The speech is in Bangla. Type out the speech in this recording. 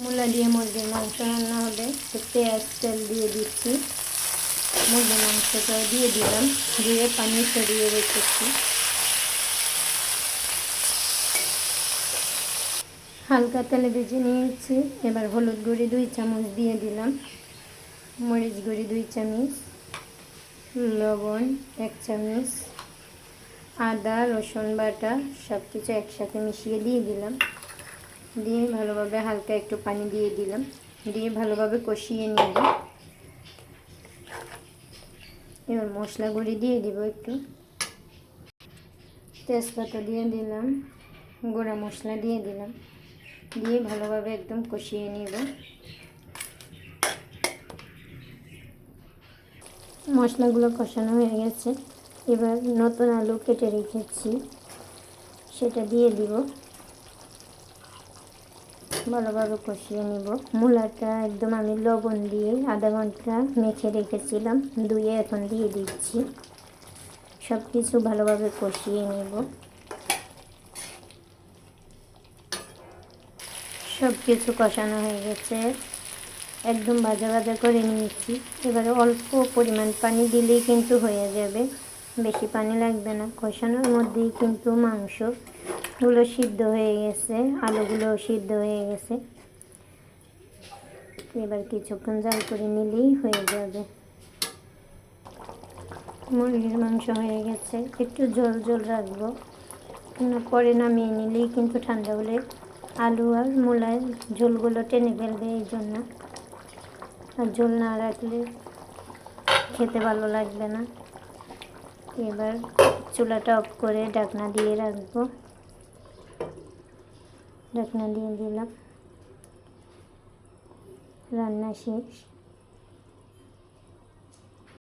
মূলা দিয়ে মুরগির মাংস রান্না হবে, তো পেঁয়াজ তেল দিয়ে দিচ্ছি। মুরগির মাংসটা দিয়ে দিলাম, দিয়ে পানি সরিয়ে রেখেছি। হালকা তেলে ভেজে নিয়েছি। এবার হলুদ গুঁড়ি 2 চামচ দিয়ে দিলাম, মরিচ গুঁড়ি 2 চামচ, লবণ 1 চামচ, আদা রসুন বাটা সব কিছু একসাথে মিশিয়ে দিয়ে দিলাম। দিয়ে ভালোভাবে হালকা একটু পানি দিয়ে দিলাম, দিয়ে ভালোভাবে কষিয়ে নিব। এবার মশলা গুঁড়ি দিয়ে দিব, একটু তেজপাতা দিয়ে দিলাম, গুঁড়া মশলা দিয়ে দিলাম, দিয়ে ভালোভাবে একদম কষিয়ে নিব। মশলাগুলো কষানো হয়ে গেছে। এবার নতুন আলু কেটে রেখেছি, সেটা দিয়ে দিব, ভালোভাবে কষিয়ে নিব। মূলাটা একদম আমি লবণ দিয়ে আধা ঘন্টা মেখে রেখেছিলাম, ধুয়ে এখন দিয়ে দিচ্ছি। সব কিছু ভালোভাবে কষিয়ে নিব। সব কিছু কষানো হয়ে গেছে, একদম ভাজা ভাজা করে নিয়েছি। এবারে অল্প পরিমাণ পানি দিলেই কিন্তু হয়ে যাবে, বেশি পানি লাগবে না। কষানোর মধ্যেই কিন্তু মাংসগুলো সিদ্ধ হয়ে গেছে, আলুগুলোও সিদ্ধ হয়ে গেছে। এবার কিছুক্ষণ জাল করে নিলেই হয়ে যাবে। মুরগির মাংস হয়ে গেছে, একটু ঝোল ঝোল রাখবো, পরে নামিয়ে নিলেই কিন্তু ঠান্ডা হলে আলু আর মূলার ঝোলগুলো টেনে ফেলবে, এই জন্য। আর ঝোল না রাখলে খেতে ভালো লাগবে না। এবার চুলাটা অফ করে ঢাকনা দিয়ে রাখবো। ঢাকনা দিয়ে দিলাম, রান্না শেষ।